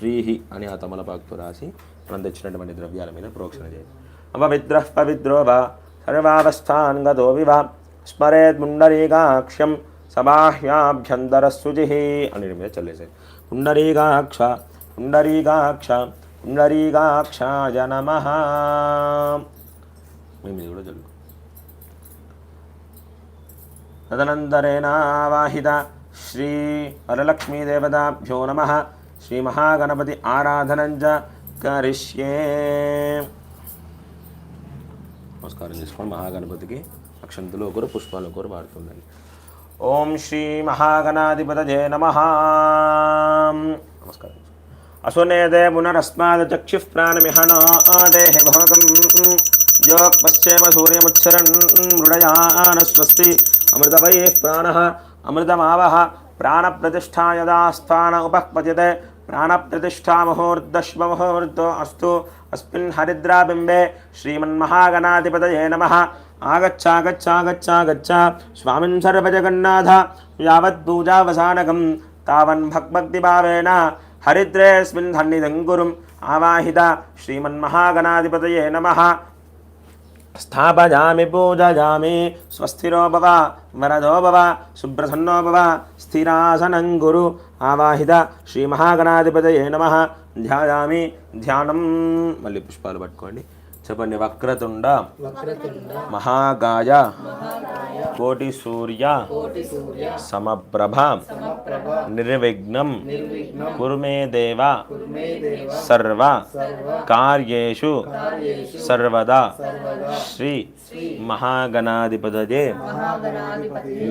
శ్రీహి అని ఆ తమలపాకుతో రాసి మనం తెచ్చినటువంటి ద్రవ్యాల మీద ప్రోక్షణ చేయాలి. అపవిత్రః పవిత్రో వా సర్వావస్థాన్ గతో వివా స్మరేత్ పుండరీకాక్షం సబాహ్యాభ్యంతరశుచి అని మీద చల్లేసాయి. పుండరీకాక్ష పుండరీకాక్ష పుండరీకాక్షాయ నమః. మేము ఇది కూడా చల్లు. తదనంతరేణావాహిత శ్రీ వరలక్ష్మీదేవతాభ్యో నమః. శ్రీ మహాగణపతి ఆరాధనంచ కరిష్యే. నమస్కారం చేసుకోండి. మహాగణపతికి అక్షంతులు ఒకరు పుష్పాలు ఒకరు వాడుతుండండి. ఓం శ్రీ మహాగణాధిపతయే నమః. నమస్కారం. అసునేదే పునరస్మాదచక్షుః ప్రాణమిహనో దేహి భోగం యోగ్ పశ్చేమ సూర్యముచ్చరన్ మృడయాన స్వస్తి అమృతవై ప్రాణః అమృతమావహ ప్రాణప్రతిష్ఠా యదా స్థాన ఉపపద్యతే ప్రాణప్రతిష్ఠా ముహూర్తశ్వముహూర్తో అస్తు అస్మిన్ హరిద్రాబింబే శ్రీమన్మహాగణాధిపతయే నమః. ఆగచ్చాగచ్చాగచ్చాగచ్చ స్వామిన్ సర్వజగన్నాథ యావత్ పూజావసానకం తావన్ భక్తిభావేన హరిద్రేస్మిన్ సన్నిధిం గురుం ఆవాహిత శ్రీమన్మహాగణాధిపతయే నమః. స్థాపయామి పూజయామి. స్వస్తిరో భవ వరదో భవ సుప్రసన్నో భవ స్థిరాసనం గురు ఆవాహిత శ్రీమహాగణాధిపతయే నమః. ధ్యాయామి. ధ్యానం. మళ్ళీ పుష్పాలు పట్టుకోండి. చెప్పండి. వక్రతుండ మహాగాయ కోటి సూర్య సమప్రభ నిర్విఘ్నం కురు మే దేవ సర్వ కార్యేషు సర్వదా శ్రీ మహాగణాధిపతయే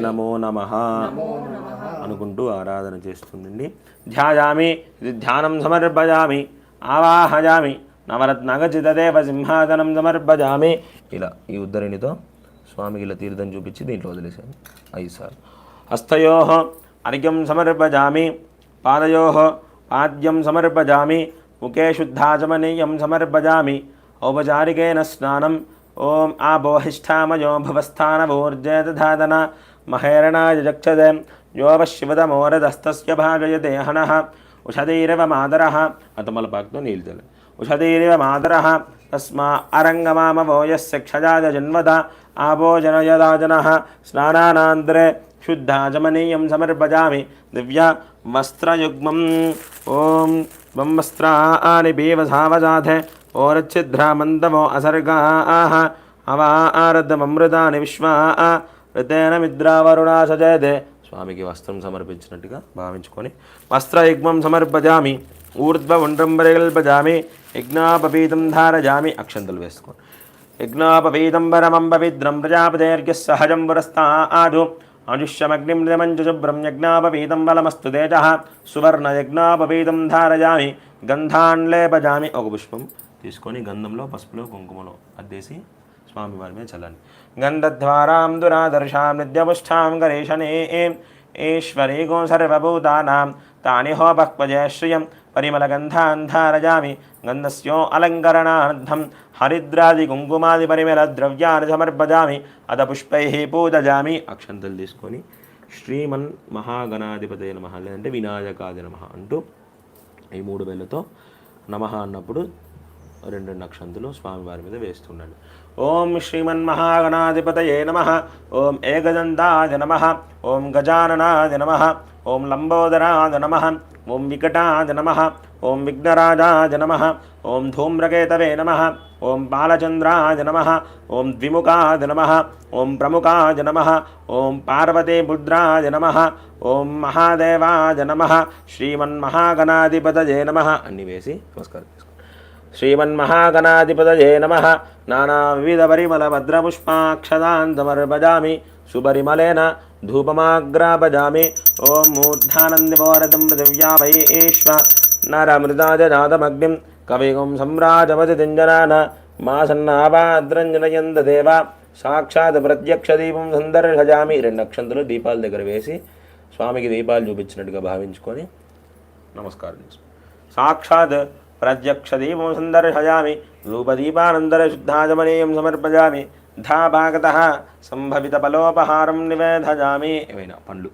నమో నమః అనుకుంటూ ఆరాధన చేస్తుండండి. ధ్యాయామి. ధ్యానం సమర్పయామి. ఆవాహయామి. నవరత్నగచితదేవ సింహాసనం సమర్పయామి. ఇలా ఈ ఉద్ధరిణితో స్వామికి ఇలా తీర్థం చూపించి దీంట్లో వదిలేసాను 5 సార్లు. హస్తయో అర్ఘ్యం సమర్పయామి. పాదయో పాద్యం సమర్పయామి. ముఖే శుద్ధాచమనీయం సమర్పయామి. ఔపచారికేన స్నానం. ఓం ఆబోహిష్టామయో భవస్థానవోర్జే తధాదన మహేరణాయ చక్షదే యోవశివతమోరదస్తస్య భాగయతే హనః. ఉషధీరవ మాదరః. అతమలపాకుతో నీళ్ళు చల్లండి. ఉషధీరివ మాదరః తస్మా అరంగమామవో యస్య క్షజాయ జన్మద ఆభోజనయదాజనః. స్నానానంతరే శుద్ధాచమనీయం సమర్పయామి. దివ్య వస్త్రయుగ్మం. ఓం వస్త్రాని బీవసావజాధే ఓరచ్ఛిద్రామంతవో అసర్గాః అవారదమృతాని విశ్వా ఋతేన మిద్రావరుణా సజయతే. స్వామికి వస్త్రం సమర్పించినట్టుగా భావించుకొని వస్త్రయుగ్మం సమర్పయామి. ఊర్ధ్వపుండ్రం పరికల్పయామి. యజ్ఞాపవీతం ధారయామి. అక్షంతలు వేసుకోండి. యజ్ఞాపవీతం పరమం పవిత్రం ప్రజాపతేర్ఘ్యః సహజం పురస్తాదు ఆయుష్యమగ్నిం రిమంచ శుభ్రం యజ్ఞాపవీతం బలమస్తు తేజః. సువర్ణ యజ్ఞాపవీతం ధారయామి. గంధాన్ లేపయామి. ఒక పుష్పం తీసుకొని గంధంలో పసుపులో కుంకుమలో అద్దేసి స్వామివారి మీద చల్లండి. గంధద్వారాం దురాదర్శాం నిత్యపుష్టాం గరేషనే ఈశ్వరీగో సర్వభూతానాం తాని హోపక్వజే శ్రియం పరిమళగంధాన్ ధారయామి. గంధస్యో అలంకరణార్థం హరిద్రాది కుంకుమాది పరిమళ ద్రవ్యాన్ని సమర్పయామి. అత పుష్పై పూజయామి. అక్షంతలు తీసుకొని శ్రీమన్ మహాగణాధిపతయే నమః లేదంటే వినాయకాది నమః అంటూ ఈ 3 వేలతో నమః అన్నప్పుడు 2 అక్షంతులు స్వామివారి మీద వేస్తుండండి. ఓం శ్రీమన్మహాగణాధిపతయే నమః. ఓం ఏకదంతాయ నమః. ఓం గజాననాయ నమః. ఓం లంబోదరాయ నమః. ఓం వికటాయ నమః. ఓం విఘ్నరాజాయ నమః. ఓం ధూమ్రకేతవే నమః. ఓం బాలచంద్రాయ నమః. ఓం ద్విముఖాయ నమః. ఓం ప్రముఖాయ నమః. ఓం పార్వతీపుత్రాయ నమః. ఓం మహాదేవాయ నమః. శ్రీమన్మహాగణాధిపతయే నమః అన్ని వేసి నమస్కారం. శ్రీమన్మహాగణాధిపతయే నమః. నానా వివిధ పరిమళ భద్రపుష్పాక్షదాన్ సమర్పయామి. సుపరిమళేన ధూపమాగ్రాపయామి. ఓం మూర్ధానందివోరదం పృథివ్యా వైశ్వ నరమృతాజాతమగ్నిం కవిగం సమ్రాజమతి తింజనాన మాసన్నావాద్రంజనయంద దేవ సాక్షాత్ ప్రత్యక్ష దీపం సందర్శయామి. 2 అక్షంతులు దీపాల దగ్గర వేసి స్వామికి దీపాలు చూపించినట్టుగా భావించుకొని నమస్కారం చేసుకోండి. సాక్షాత్ ప్రత్యక్ష దీపం సందర్శయామి. రూపదీపానందర శుద్ధాచమనీయం సమర్పయామి. ధాభాగతః సంభవిత ఫలోపహారం నివేదయామి. ఏవైనా పండ్లు